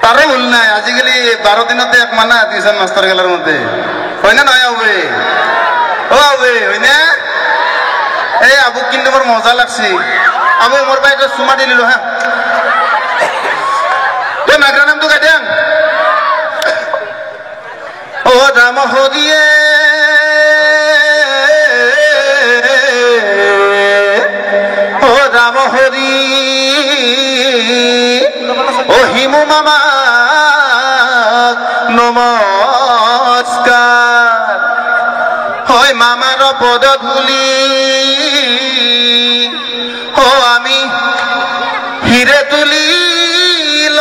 তারও ভুল নাই আজিকালি 12 দিনতে এক মানা টিউশন মাস্টার গেলার মধ্যে হয় না নয় আবে ও আবে হয় না এই আবু কিন্তু বড় মজা লাগছে আবু মোর ভাই একটা সুমা দিলিল হ্যাঁ তো নাগরা নাম তো গাইতাম ও রাম হরিয়ে ও রাম হরি ও হিমু মামা নমস্কার হয় মামার পদ ধুলি ও আমি হিরে তুলিল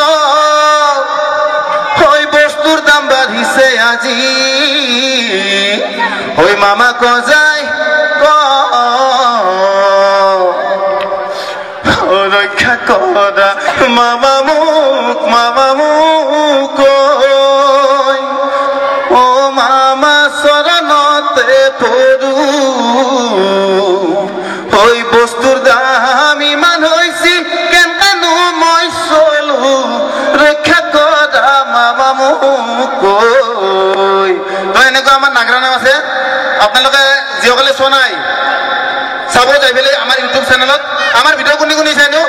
ওই বস্তুর দাম বাড়িছে আজি ওই মামা কজাই রক্ষা করা মামা মুখ ও মামা শরণতে পড়ু ওই বস্তুর দাম ইমান হইছি কেন কেন মই চলু রক্ষা করা মামা মুখ তো এনেকুৱা আমাৰ নাগৰা নাম আছে আপোনালোকে যিসকলে চোৱা নাই চাব যাই পেলাই আমাৰ ইউটিউব চেনেলত আমাৰ ভিডিঅ' কোনে কোনে চাইনো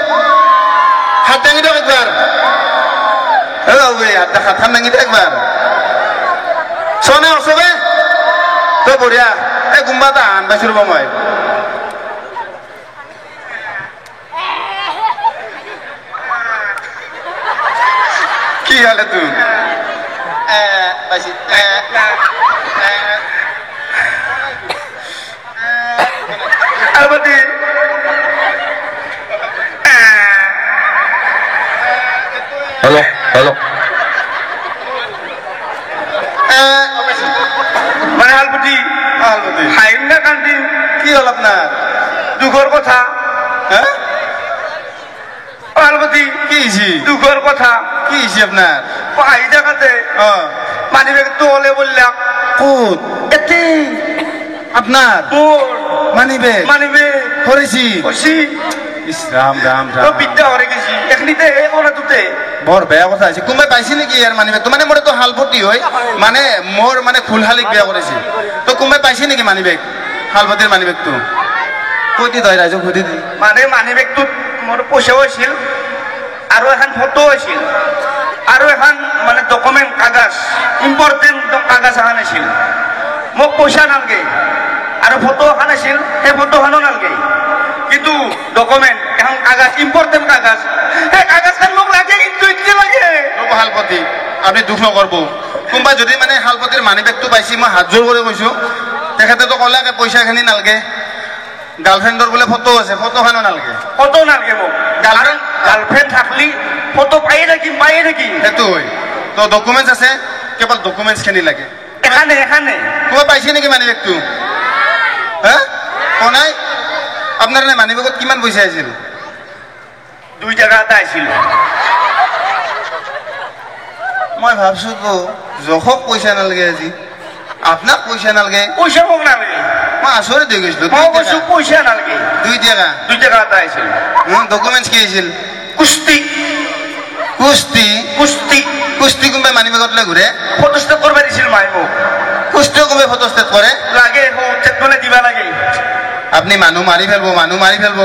হাত দাঙি দিয়ক একবাৰ হাত দাঙি দিয়ক একবাৰ চোৱা নাই চবে তো বঢ়িয়া এই কোনোবা এটা আন পাইছো ৰ'ব মই কি হালে তোৰ পাইছি Albati. Halo, halo. মানে Albati. Albati. হাইম না কান্দি কি হল আপনার? দুঃখের কথা। হ্যাঁ? Albati কি হইছে? দুঃখের কথা। কি হইছে আপনার? পাই দেখাতে। মানি ব্যাগ তোলে বললাম। কোত? এতে আপনার? মানি ব্যাগ হরেছি রাম রাম রাম বিদ্যা হরে গেছি এখনিতে ওরা দুতে বড় বেয়া কথা আছে কোনোবাই পাইছে নেকি ইয়ার মানি ব্যাগ তো মানে মোর তো হালপতি হয় মানে মোর মানে ফুলহালিক বেয়া করেছে তো কোনোবাই পাইছে নেকি মানি ব্যাগ হালপতির মানি ব্যাগ তো কই দি দয় রাজক কই দি মানে মানি ব্যাগ তো মোর পয়সাও আছিল আৰু এখন ফটো আছিল আৰু এখন মানে ডকুমেন্ট কাগজ ইম্পৰ্টেন্ট কাগজ এখন আছিল মোক পয়সা নালগে আৰু ফটো এখন আছিল সেই ফটোখনো নালগে কিন্তু ডকুমেন্ট এখন কাগজ ইম্পর্টেন্ট কাগজ সেই কাগজখন মোক লাগে কিন্তু ইতি লাগে রব হালপতি আপনি দুঃখ নকরব কোনবা যদি মানে হালপতির মানি ব্যাগটো পাইছি মই হাত জোর করে কইছো তেখেতে তো কলাকে পয়সাখানি নালগে গার্লফ্রেন্ডর বলে ফটো আছে ফটোখানো নালগে ফটো নালগে মোক গার্লফ্রেন্ড থাকলি ফটো পাইয়ে থাকি সেইটো হয় তো ডকুমেন্টস আছে কেবল ডকুমেন্টস খানি লাগে এখানে কোনবা পাইছে নেকি মানি ব্যাগটো হ্যাঁ কোনাই আপনার মানি ব্যাগত কিমান পয়সা আছিল 2 জায়গাতে আছিল মই ভাবছো তো জখক পয়সা নালগে আজি আপনার পয়সা নালগে পয়সা মোক নালগে মই আচৰিত হৈ গৈছিলো মই কৈছো পয়সা নালগে 2 জায়গাতে আছিল ডকুমেন্টস কি আছিল কুস্তি কোনবাই মানি ব্যাগত লৈ ঘূৰে ফটোষ্টেট কৰিব দিছিল মাই মোক কুস্তিও কোনবাই ফটোষ্টেট কৰে লাগে চেকলে দিবা লাগে আপনি মানুহ মাৰি ফেলব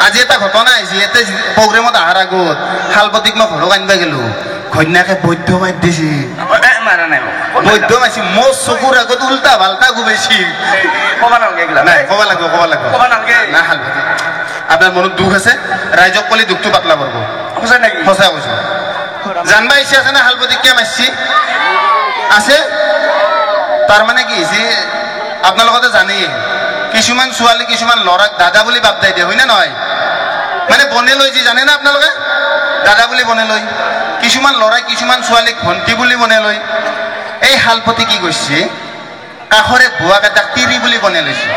আজি এটা ঘটনা আহিছে ইয়াতে প্ৰগ্ৰেমত অহাৰ আগত হালপতিক মই ঘৰক আনিবা গেলো ঘৈণীয়াকে বৈদ্য মাৰি দিছে মাৰা নাই বৈদ্য মাৰিছে মোৰ চকুৰ আগত উল্টা ভাল্টা গুবাইছি ক'বা নালগে নাই ক'ব লাগিব না হালপতি আপোনাৰ মনত দুখ আছে ৰাইজক কলি দুখটো পাতলা কৰিব সঁচা নেকি সঁচা কৈছো জানবা ইচ্ছা আছে না হালপতিক কিয় মাৰিছি আছে তাৰ মানে কি হৈছে আপোনালোকে জানেই কিছুমান ছোৱালী কিছুমান ল'ৰাক দাদা বুলি বাপ দাই দিয়ে হয় না নহয় মানে বনে লৈ যি জানে না আপোনালোকে দাদা বুলি বনে লৈ কিছুমান ল'ৰাই কিছুমান ছোৱালীক ভণ্টি বুলি বনে লৈ এই হালপতি কি কৰিছে কাষৰে ভুৱাক এটাক তিৰি বুলি বনে লৈছে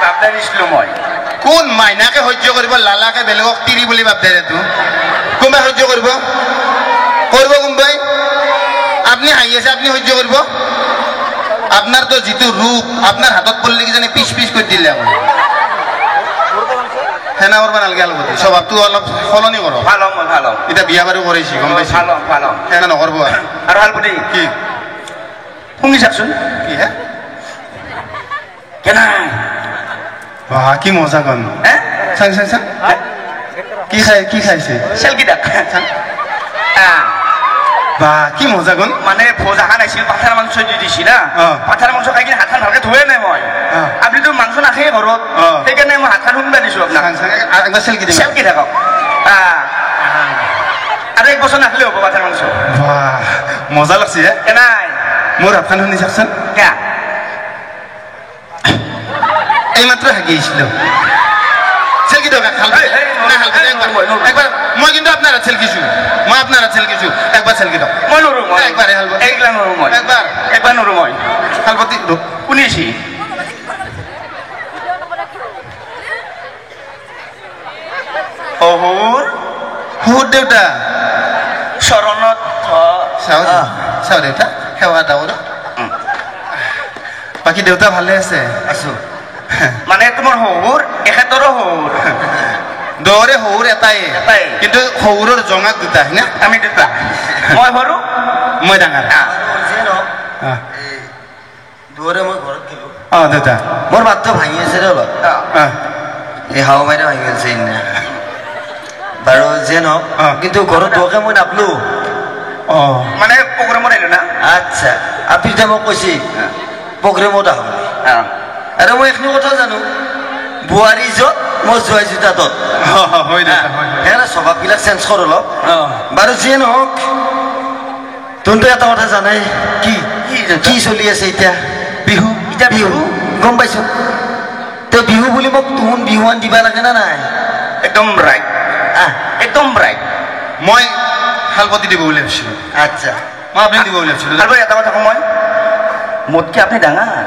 বাপ দাই দিছিলো মই কোন মাইনাকে সহ্য কৰিব লালাকে বেলেগক তিৰি বুলি বাপ দাই তো কোনোবাই সহ্য কৰিব কোনোবাই আপনি হাঁহি আছে আপনি সহ্য কৰিব আপনাৰ তো যেটো ৰূপ আপনাৰ হাতত পড়লে কি জানি পিস পিস কৰে দিলে সেনা কৰবা নালাগে হালপতি স্বভাৱটো অলপ সলনি কৰ ভাল হ'ম মই ভাল হ'ম এতিয়া বিয়া বাৰু কৰিছি গম পাইছি ভাল হ'ম ভাল হ'ম সেনা নকৰব আৰু হালপতি কি শুনি চাকচোন কি হে কেনাই বাহ কি মজা গান হে চাং চাং চাং কি খাইছে চেলকিটা বাহ কি মজা গান মানে ভোজ এখন আহিছিল পাঠাৰ মাংস দি দিছি না পাঠাৰ মাংস খাই কিনে হাতখন ভালকে ধুৱে নাই মই আপুনিতো মাংস নাখায়ে ঘৰত সেইকাৰণে মই হাতখন শুনবা দিছো আপোনাক একবাৰ চেলকি দিম চেলকি থাকক আৰু এক বছৰ নাখালেও হ'ব পাঠাৰ মাংস বাহ মজা লাগছে হে কেনাই মোৰ হাতখন শুনি চাকচোন কেয়া এইমাত্ৰ হাগি আহিছিলো চেলকি দিয়ক একবাৰ মই কিন্তু আপোনাৰ হাত চেলকিছো মই আপোনাৰ হাত চেলকিছো একবাৰ চেলকি দিয়ক মই নৰো মই একবাৰ হালপতি একলা নৰো মই একবাৰ নৰো মই হালপতি শুনিছি অহুৰ সুৰ দেউতা চৰণত চাও দেউতা সেৱা দাউৰ বাকী দেউতা ভালে আছে আছো মানে তোমাৰ শহুৰ এখেতৰো শহুৰ দৰে শহুৰ এটাই কিন্তু শহুৰৰ জঙাক দুটা হয় না আমি দুটা মই সৰু মই ডাঙৰ দুৱৰে মই ঘৰত গেলো দেউতা মোৰ মাতটো ভাঙি আছে ৰে অলপ এই হাৱা মাৰে ভাঙি আছে ইনে বাৰু যে নহওক কিন্তু ঘৰত দুৱকে মই নাপলো মানে প্ৰগ্ৰামত আহিলো না আচ্ছা আপুনি এতিয়া মোক কৈছে প্ৰগ্ৰেমত আহোঁ আৰু মই এইখিনি কথা জানো বোৱাৰী য'ত মই যোৱাই জোতা তত সেইকাৰণে স্বভাৱবিলাক চেঞ্জ কৰ অলপ বাৰু যিয়ে নহওক তোনটো এটা কথা জানাই কি কি চলি আছে এতিয়া বিহু এতিয়া বিহু গম পাইছো তই বিহু বুলি মোক তোন বিহুৱান দিবা লাগে না নাই একদম ৰাইট একদম ৰাইট মই হালপতি দিব বুলি ভাবিছিলো আচ্ছা মই আপুনি দিব বুলি ভাবিছিলো আৰু এটা কথা কওঁ মই মোতকে আপুনি ডাঙৰ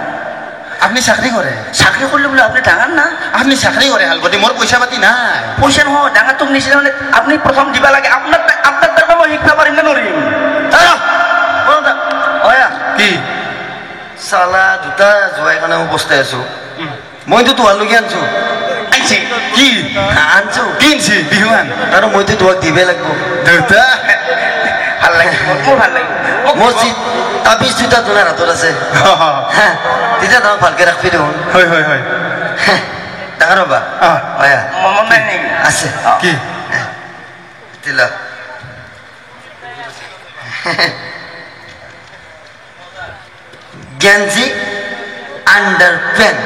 আপুনি চাকৰি কৰে চাকৰি কৰিলে বোলে আপুনি ডাঙৰ না আপুনি চাকৰি কৰে হালপতি মোৰ পইচা পাতি নাই পইচা নহয় ডাঙৰ তোক নিচিনা মানে আপুনি প্ৰথম দিবা লাগে আপোনাৰ দ্বাৰা মই শিক্ষা পাৰিম নে নোৱাৰিম কি চালা দুটা যোৱাই কাৰণে মই পস্তাই আছো মইতো তোহালৈকে আনছো আনছি কি আনছো কিনছি বিহুৱান আৰু মইতো তোমাক দিবই লাগিব দেউতা ভাল লাগিব মোৰ ভাল লাগিব মোৰ তাবিজ দুটা তোমাৰ হাতত আছে তেতিয়া তোমাক ভালকে ৰাখবি দেখোন হয় হয় হয় ডাঙৰ হ'বা মনত নাই নেকি আছে কি দিলা গেঞ্জি আণ্ডাৰ পেণ্ট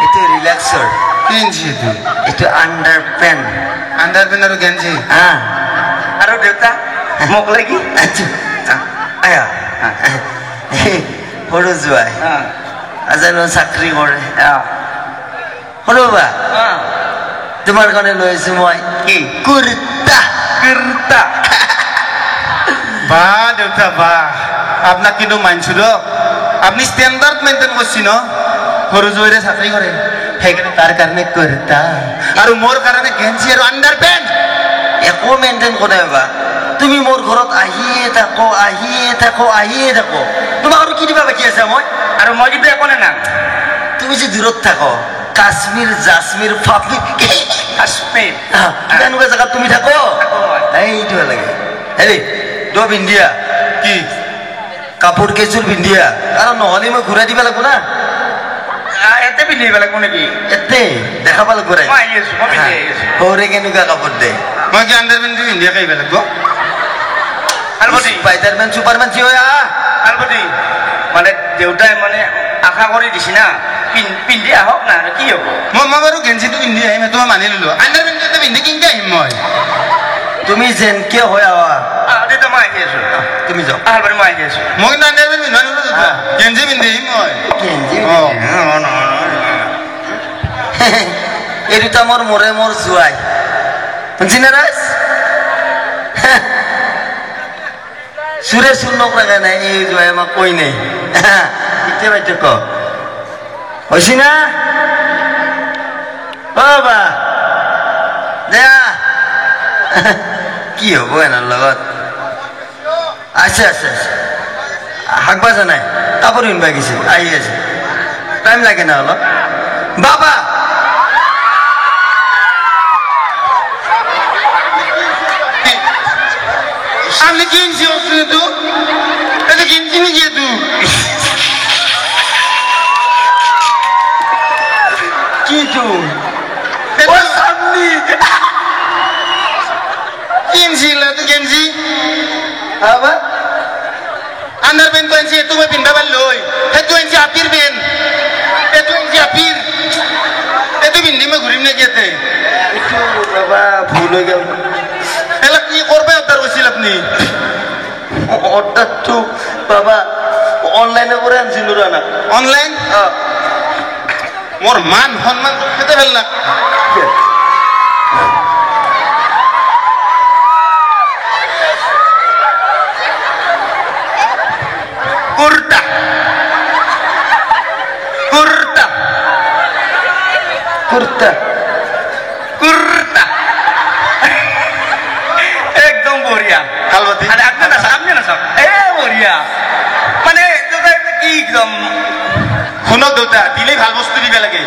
এইটো ৰিলেক্সৰ কিনছি এইটো এইটো আণ্ডাৰ পেণ্ট আণ্ডাৰ পেণ্ট আৰু গেঞ্জি আৰু দেউতা মোক লাগি আয়া সৰু যোৱাই আজানো চাকৰি কৰে সৰু বা তোমাৰ কাৰণে লৈ আহিছো মই কি কুৰ্তা কুৰ্তা বাহ দেউতা বাহ আপোনাক কিন্তু মানছো দিয়ক আপনি স্ট্যান্ডাৰ্ড মেইনটেইন কৰছি ন সৰু জয়ৰে চাকৰি কৰে সেইকাৰণে তাৰ কাৰণে কুৰ্তা আৰু মোৰ কাৰণে গেঞ্জি আৰু আণ্ডাৰ পেণ্ট একো মেইনটেইন কৰে বা তুমি মোৰ ঘৰত আহিয়ে থাকো তোমাক আৰু কি দিবা বাকী আছে মই আৰু মই কিন্তু একো নাই তুমি যে দূৰত থাকো কাশ্মীৰ জাশ্মীৰ ফাপি কাশ্মীৰ তেনেকুৱা জেগাত তুমি থাকো এইটোৱে লাগে হেৰি তই পিন্ধিয়া কি কাপোৰ কেইযোৰ পিন্ধিয়া কাৰণ নহ'লে মই ঘূৰাই দিব লাগিব না এতে পিন্ধিব লাগিব নেকি এতে দেখাব লাগিব মই আহি আছো মই পিন্ধি আহি আছো সৌৰে কেনেকুৱা কাপোৰ দে মই কি আণ্ডাৰ পেণ্ট পিন্ধিয়া আহিব লাগিব আলবতি স্পাইডাৰমেন চুপাৰমেন চি হয় আলবতি মানে দেউতাই মানে আশা কৰি দিছি না পিন্ধি আহক না আৰু কি হ'ব মই বাৰু গেঞ্জিটো পিন্ধি আহিম সেইটো মই মানি ললো আণ্ডাৰ পেণ্টটো পিন্ধি কিনকে আহিম মই তুমি যেনকে হৈ আহা দেউতা মই আহি আছো তুমি যাও আলবতি মই আহি আছো মই কিন্তু আণ্ডাৰ পেণ্ট পিন্ধা নোৱাৰো দেউতা গেঞ্জি পিন্ধি আহিম মই এই দুটা মোৰ জোৱাই শুনছি না ৰাজ সুৰে শুন নকৰা নাই এই জোৱাই আমাক কৈ নাই এতিয়া বাইদেউ ক হৈছে না অ বা দে কি হ'ব এনাৰ লগত আছে শাক পাচা নাই কাপড় ইনবাই গেছে আহি আছে টাইম লাগে না অলপ বাবা আপনি কিনছি অসুন তো এটা কিনছি নি গিয়ে তু কি তু কিনছি তো কিনছি আবার আন্দার পেন তো আনছি তুমি পিন্ডা পারলো হে তুই আনছি আপির পেন এ তুই আনছি আপির এ তুই পিন্ডি মে ঘুরিম না গিয়েতে একটু বাবা ভুল হয়ে গেল এলা কি করবে উদ্ধার করছিল আপনি অর্ডার তো বাবা অনলাইনে করে আনছিল না অনলাইন মোর মান সম্মান খেতে ফেললা কুর্তা কুর্তা কুর্তা কুর্তা একদম বঢ়িয়া কালবাতি আরে আপনি না সব বঢ়িয়া মানে কি একদম শুনক দেউতা দিলেই ভাল বস্তু দিবে লাগে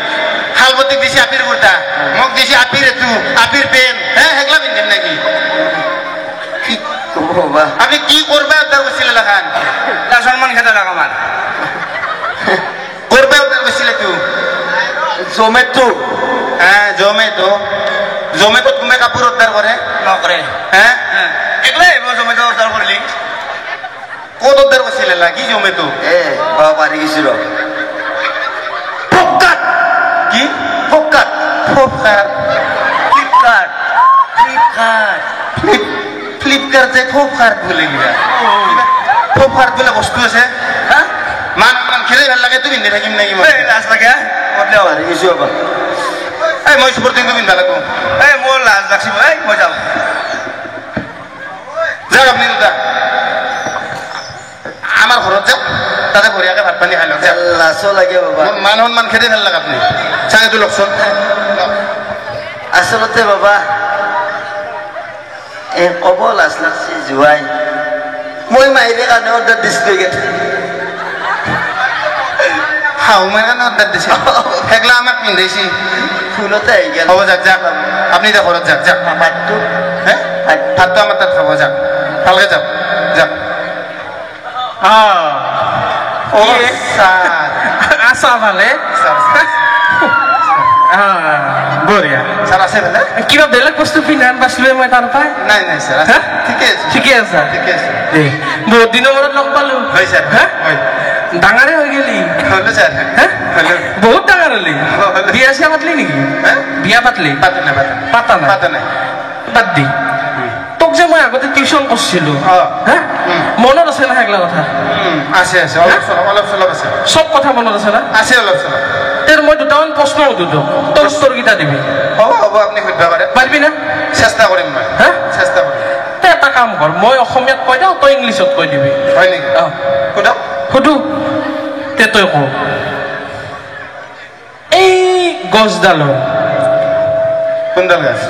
খালবতিক দিছি আপির কুর্তা মোক দিছি আপির এটু আপির পেন হ্যাঁ হেগলা পিন্ধিম নাকি কি বাবা আপনি কি করবে উদ্ধার করছিল লাখান তার সম্মান খেতে লাগ আমার করবে উদ্ধার করছিল তুই জমেটো হ্যাঁ জমেটো জমেটো তুমি কাপড় উদ্ধার করে নকরে হ্যাঁ এগুলাই জমেটো উদ্ধার করলি কত উদ্ধার করছিল কি জমেটো এ বাবা পারি গেছিল ফোকাট কি ফোকাট ফোকাট ফ্লিপকার্ট ফ্লিপকার্ট ফ্লিপকার্ট যে ফোকাট বলে গিলা ফোকাট বলে বস্তু আছে হ্যাঁ মান খেলে ভাল লাগে তুই পিন্ধি থাকিম নাকি মই লাজ লাগে বদলে পারি গেছি বাবা এই মই সুপর দিন পিন্ধা লাগবো মোৰ লাজ লাগছি মই যাওঁ যাক আপনি দুটা আমার ঘরত যাক তাতে বঢ়িয়াকে ভাত পানী খাই লওক যাক লাচো লাগে বাবা মান সন্মান খেতে ভাল লাগে আপনি চাঙেটো লওকচোন আচলতে বাবা ক'ব লাজ লাগছি যোৱাই মই মাহিৰে কাৰণে অৰ্ডাৰ দিছিলোঁ এইকেইটা হাও মানে অর্ডার দিছে হেগলা আমাক পিন্ধাইছি ফোনতে আহি গেল হ'ব যাক যাক আপনি যা ঘৰত যাক যাক ভাতটো হ্যাঁ ভাতটো আমার তাত খাব যাক ভালকে যাক যাক ও স্যার আছা ভালে বঢ়িয়া স্যার আছে ভালে কিবা বেলেগ বস্তু পিন্ধান পাইছিলো মই তাৰ পৰাই নাই নাই স্যাৰ আছে হ্যাঁ? ঠিকে আছে ঠিকে আছে ঠিকে আছে বহুত দিনৰ মূৰত লগ পালো হয় স্যাৰ হ্যাঁ হয় ডাঙৰে হৈ গেলি হলো স্যাৰ হ্যাঁ হলো বহুত ডাঙৰ হলি হলো। বিয়া চিয়া পাতলি নেকি হ্যাঁ বিয়া পাতলি পাতা না পাতা পাতা না পাতা না বাদ দি তোক যে মই আগতে টিউচন কৰিছিলো অ। হ্যাঁ মনত আছে না সেইগিলা কথা আছে আছে অলপ চলপ আছে চব কথা মনত আছে না আছে অলপ চলপ তোৰ মই দুটামান প্ৰশ্ন সুধো তোক তোৰ উত্তৰকেইটা দিবি হ'ব হ'ব আপুনি সুধিব পাৰে পাৰিবি না চেষ্টা কৰিম মই হা চেষ্টা কৰিম তই এটা কাম কৰ মই অসমীয়াত কৈ দিওঁ তই ইংলিছত কৈ দিবি হয় নেকি অ সোধক সুধো তে তই ক এই গছডালৰ কোনডাল গাছ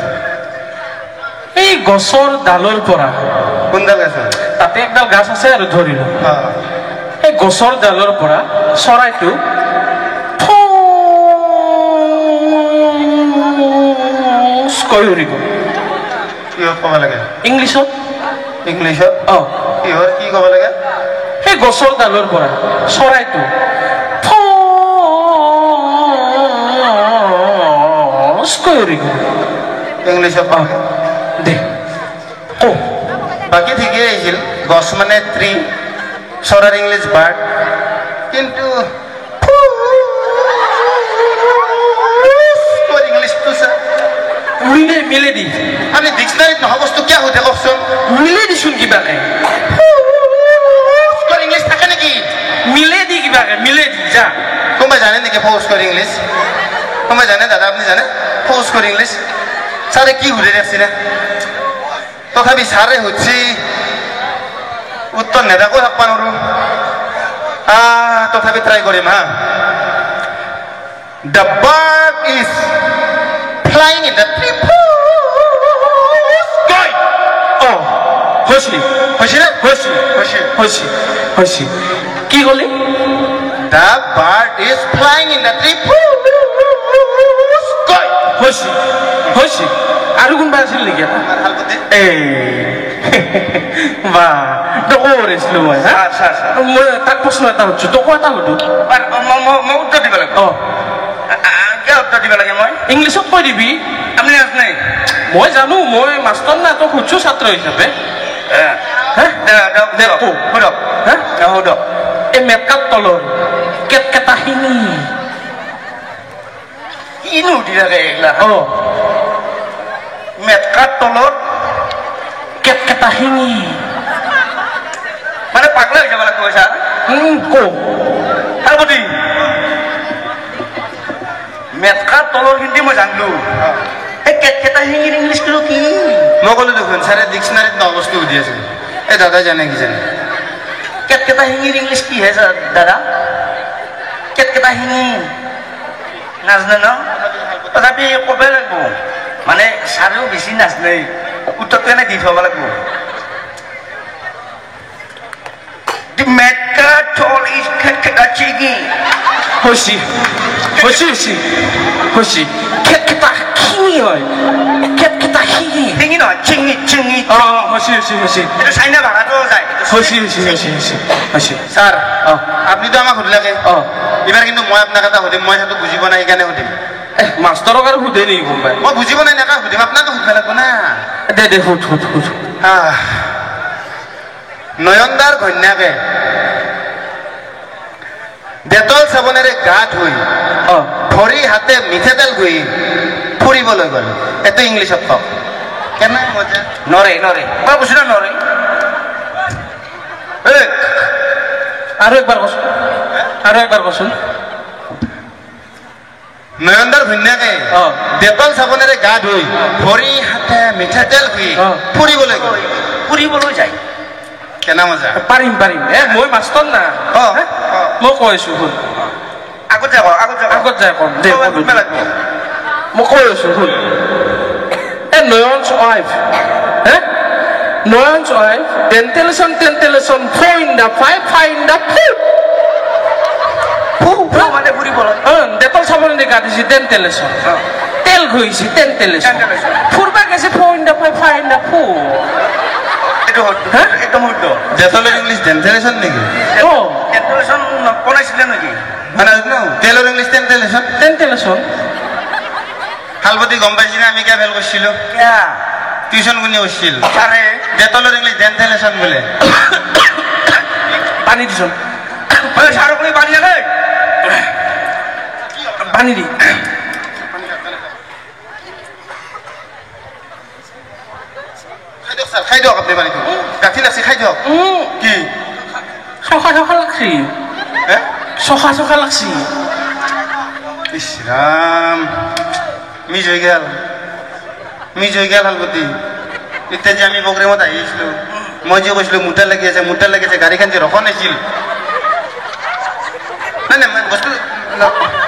এই গছৰ ডালৰ পৰা কোনডাল গাছ তাতে একডাল গাছ আছে আৰু ধৰি ল অ এই গছৰ ডালৰ পৰা চৰাইটো কৈ উৰিব কিহত ক'ব লাগে ইংলিছত ইংলিছত অ কিহৰ কি ক'ব লাগে সেই গছৰ ডালৰ পৰা চৰাইটো কৈ উৰিব ইংলিছত ক'ব লাগে দে অ বাকী ঠিকেই আহিছিল গছ মানে ট্ৰি চৰাৰ ইংলিছ বাৰ্ড কিন্তু ইংলিছটো স্যাৰ মিলে দি আপুনি ডিক্সনাৰীত নহয় বস্তু কিয় সোধে কওকচোন মিলে দিচোন কিবাকে ইংলিছ থাকে নেকি মিলে দি কিবাকে মিলে দি যা কোনোবাই জানে নেকি ফৌজ কৰি ইংলিছ কোনোবাই জানে দাদা আপুনি জানে ফৌজ কৰি ইংলিছ ছাৰে কি সুধি ৰাখিছিলে তথাপি ছাৰে সুধছি উত্তৰ নেদাকৈ থাকবা নোৱাৰো তথাপি ট্ৰাই কৰিম হা the bird is flying in the tree অ হৈছি হৈছিলে হৈছি হৈছিল হৈছি হৈছি কি কলি The bird is flying in the tree. হৈছে আৰু কোনোবা আছিল নেকি এটা আমাৰ হালপতি এই বা তই কৰিছিলো মই হা মই তাক প্ৰশ্ন এটা সুধিছো তোকো এটা সুধো মই উত্তৰ দিব লাগিব কিয় উত্তৰ দিব লাগে মই ইংলিছত কৈ দিবি আপুনি নাজানে মই জানো মই মাষ্টৰ না তোক সুধিছো ছাত্ৰ হিচাপে এই মেটকাপ তলৰ কেটকেটা শিঙি কিনো সুধি থাকে এইগিলা অ মেটকাৰ তলত কেটকেটা শিঙি মানে পাগলা হৈ যাব লাগিব কৈছা কো হালপতি মেটকাৰ তলৰ কিন্তু মই জানিলো এই কেটকেটা শিঙিৰ ইংলিছ কলো কি মই ক'লো দেখোন ছাৰে ডিক্সনাৰীত ন বস্তু সুধি আছে এই দাদাই জানে কি জানে কেটকেটা শিঙিৰ ইংলিছ কি হে দাদা কেটকেটা শিঙি নাজানে ন তথাপি ক'বই লাগিব মানে ছাৰেও বেছি নাজানে উত্তৰটো এনে দি থব লাগিব The Mecca toll is Kekatachigi. Hoshi. Ketketa hingi hoy. Ketketa hingi. Hingi no, chingi. Hoshi. Itu China bahasa যায়. Hoshi. স্যার আপনি তো আমাক সুধিলাকে এবাৰ কিন্তু মই আপোনাক এটা সুধিম মই সেইটো বুজিব নাই সেইকাৰণে সুধিম মাষ্টৰক আৰু সুধে নেকি কোনোবাই মই বুজিব নাই এনেকা সুধিম আপোনাকো সুধিব লাগিব না দে সুধ নয়নদাৰ ঘৈণীয়েকে ডেটল চাবোনেৰে গা ধুই ভৰি হাতে মিঠাতেল ঘঁহি ফুৰিবলৈ গ'ল এইটো ইংলিছত কওক কেনে মজা নৰে মই কৈছো না নৰে আৰু একবাৰ কচোন নয়নদাৰ ঘৈণীয়েকে ডেটল চাবোনেৰে গা ধুই ভৰি হাতে মিঠাতেল ঘঁহি ফুৰিবলৈ যায় কেনে মজা পাৰিম মই মাষ্টৰ না মই কৈছো শুন আগত যায় কম দে মই কৈ আছো শুন এ নয়ন's wife Noyan's wife, tentelation, 4 in the 5, 5 in the 2. মানে ঘুরি বলো ডেটল চাবলে দেখা দিছি tentelation. তেল ঘইছি tentelation. ফুরবা গেছে 4 in the 5, 5 in the 4. এটা হতো ডেটলের ইংলিশ tentelation নাকি ও tentelation কোনাইছিল নাকি মানে না তেলের ইংলিশ tentelation. হালবতি গম পাইছি না আমি কে ফেল করছিল কিয়া টিউশন কোনে করছিল আরে ডেটলের ইংলিশ tentelation বলে পানি দিছন ওই সারকলি পানি আনে পানি দি খাই দিয়ক আপনি পানিটো গাঠি লাগছে খাই দিয়ক কি সখা লাগছি সখা লাগছি ইস রাম মিজ হয়ে গেল হালপতি এতিয়া যে আমি প্রোগ্রামত আহিছিলো মই যে কৈছিলো মুটা লাগি আছে গাড়ীখন যে ৰখন আছিল নাই বস্তু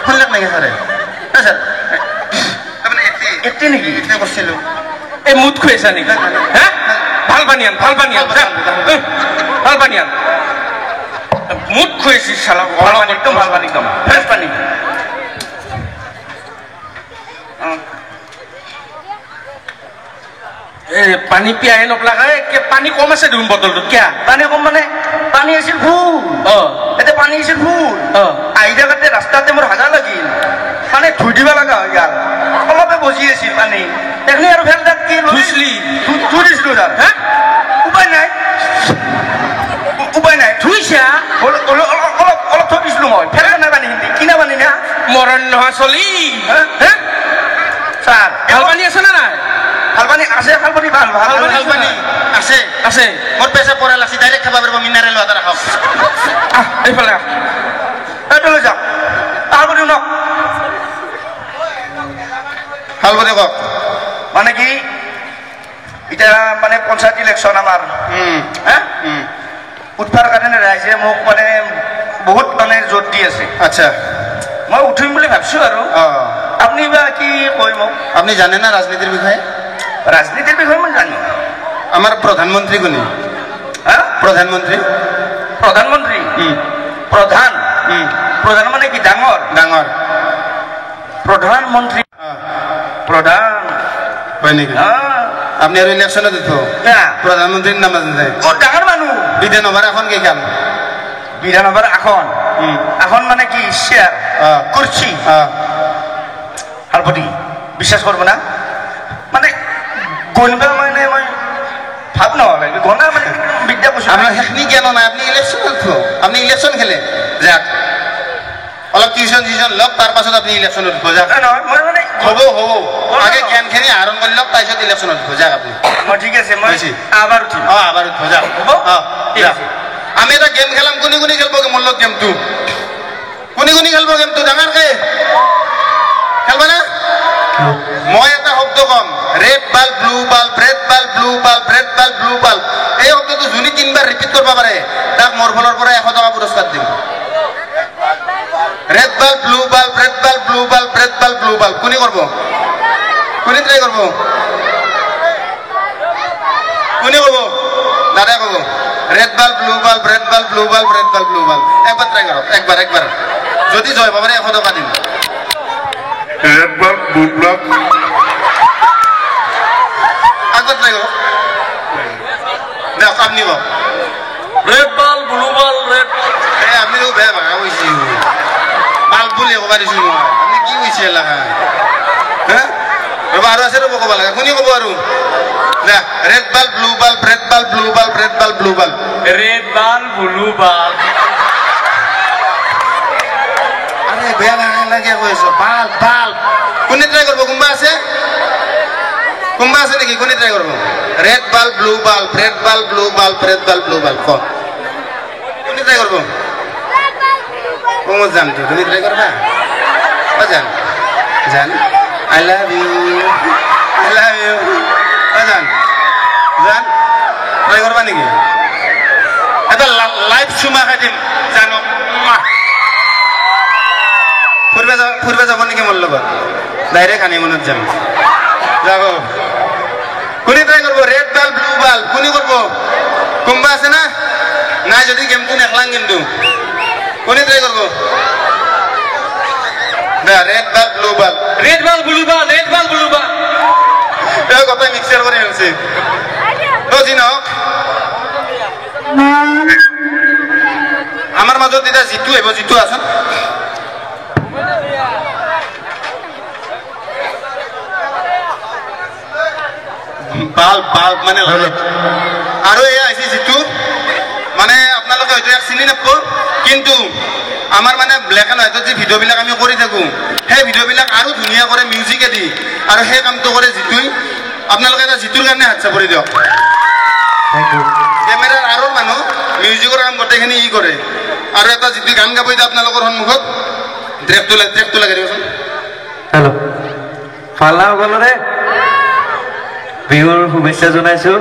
শুনলাক নেকি ছাৰে না ছাৰ আপুনি এতে নেকি এতে কৰিছিলো এই মুঠ খুৱাইছা নেকি হ্যাঁ ভাল বানিয়ান মুখ খুঁজেছিস শালা একদম ভাল পানি একদম ফ্রেশ পানি পানী পিয়াই নপলাকে পানী কম আছে দেখোন বটলটোত কিয়া পানি কম মানে পানি আছিল ফুল এতে পানি আছিল ফুল আহি থাকোঁতে ৰাস্তাতে মোৰ হাগা লাগিল মানে ধুই দিব লগা হৈ গ'ল অলপে বজি আছিল পানী দেখনি আৰু ফেল দাক কি ধুইছিলি ধুই দিছিলো তাৰ হা উপায় নাই ধুইছা অলপ থৈ দিছিলো মই ফেল নাই পানী হিন্দি কিনা পানী না মৰণ নহয় চলি ছাৰ ভাল পানী আছে নে নাই ভাল পানী আছে ভাল পানী ভাল পানী আছে মোৰ পেচা পৰা লাগছি ডাইৰেক্ট খাব পাৰিব মিনাৰেল ৱাটাৰ খাওক এইফালে এইটো লৈ যাওক ভাল পানী শুনক হালপতি কওক মানে কি এতিয়া মানে পঞ্চায়ত ইলেকশ্যন আমাৰ উঠবাৰ কাৰণে ৰাইজে মোক মানে বহুত মানে জোৰ দি আছে আচ্ছা মই উঠিম বুলি ভাবিছো আৰু আপুনি বা কি কয় মোক আপনি জানে না ৰাজনীতিৰ বিষয়ে ৰাজনীতিৰ বিষয়ে মই জানো আমাৰ প্ৰধানমন্ত্ৰী কোনি হ্যাঁ প্ৰধানমন্ত্ৰী প্ৰধানমন্ত্ৰী প্ৰধান প্ৰধান মানে কি ডাঙৰ ডাঙৰ প্ৰধানমন্ত্ৰী প্ৰধান হয় নেকি আপনি আৰু ইলেকশ্যনত দিত প্ৰধানমন্ত্ৰীৰ নাম আছে বহুত ডাঙৰ মানুহ বিধানসভাৰ এখন কেইখন বিধানসভাৰ আসন আসন মানে কি চেয়াৰ কুৰ্চি হালপতি বিশ্বাস কৰিব না মানে গণিবা মানে মই ভাব নহ'লে গণা মানে বিদ্যা কৈছোঁ আপোনাৰ সেইখিনি জ্ঞান নাই আপুনি ইলেকশ্যনত আপুনি ইলেকশ্যন খেলে যাক অলপ টিউশ্যন লওক তাৰ পাছত আপুনি ইলেকশ্যনত যাক নহয় মই মানে হ'ব আগে জ্ঞানখিনি আহৰণ কৰি লওক তাৰপিছত ইলেকশ্যনত যাক আপুনি মই ঠিক আছে মই আবাৰ উঠিম আবাৰ উঠিব যাক হ'ব আমি এটা গেম খেলাম কোনে খেলব মোৰ লগত গেমটো কোনে খেলব গেমটো ডাঙৰকে খেলবা না মই এটা শব্দ কম red bulb blue bulb red bulb blue bulb red bulb blue bulb এই শব্দটো যোনে 3বাৰ ৰিপিট কৰিব পাৰে তাক মোৰ ফালৰ পৰা 100 টকা পুৰস্কাৰ দিম red bulb blue bulb red bulb blue bulb red bulb blue bulb কোনে কৰিব কোনে ট্ৰাই কৰিব কোনে ক'ব দাদাই ক'ব red bulb blue bulb red bulb blue bulb red bulb blue bulb একবাৰ ট্ৰাই কৰক একবাৰ যদি জয় পাব 100 টকা দিম red bulb, blue bulb. আগত ট্ৰাই কৰক দেখ আপনি কওক red bulb blue bulb red এই আপনি বেয়া ভাষা কৈছে বাল্ব বুলি ক'ব দিছোঁ মই আপুনি কি কৈছে এলাকা হে ৰ'ব আৰু আছে ৰ'ব ক'ব লাগে কোনে ক'ব আৰু দে red bulb blue bulb red bulb blue bulb red bulb blue bulb red bulb blue bulb আৰে বেয়া লাগে কৈ আছো বাল্ব বাল্ব কোনে ট্ৰাই কৰিব কোনবা আছে নেকি কোনে ট্ৰাই কৰিব red bulb blue bulb red bulb blue bulb red bulb blue bulb কোনে ট্ৰাই কৰিব মই জানতো তুমি ট্ৰাই কৰবা জান আই লাভ ইউ জান ট্ৰাই কৰবা নেকি এটা লাইভ চুমা খাই দিম জানক ফুৰিব যাব নেকি মোৰ লগত ডাইৰেক্ট হানিমুনত যাম যাব কোনে ট্ৰাই কৰিব ৰেড বাল্ব ব্লু বাল্ব কোনে কৰিব কোনবা আছে না নাই যদি গেমটো নেখলাং কিন্তু কোনে ট্ৰাই কৰিব red bulb blue bulb red bulb blue bulb red bulb blue bulb এই গোটেই মিক্সাৰ কৰি আনিছে যি নহওক আমাৰ মাজত এতিয়া জিতু আহিব জিতু আছোন বাল্ব বাল্ব মানে আৰু এয়া আহিছে জিতু মানে আপোনালোকে হয়তো ইয়াক চিনি নাপাব কিন্তু আমাৰ মানে ব্লেক এণ্ড হোৱাইটত যে ভিডিঅ'বিলাক আমি কৰি থাকোঁ সেই ভিডিঅ'বিলাক আৰু ধুনীয়া কৰে মিউজিকেদি আৰু সেই কামটো কৰে জিতুই আপোনালোকে এটা জিতুৰ কাৰণে হাত চাপৰি দিয়ক কেমেৰাৰ আৰু মানুহ মিউজিকৰ কাম গোটেইখিনি ই কৰে আৰু এটা জিতু গান গাব এতিয়া আপোনালোকৰ সন্মুখত ট্ৰেকটো লাগে দিবচোন হেল্ল' ভাল না সকলোৰে বিহুৰ শুভেচ্ছা জনাইছোঁ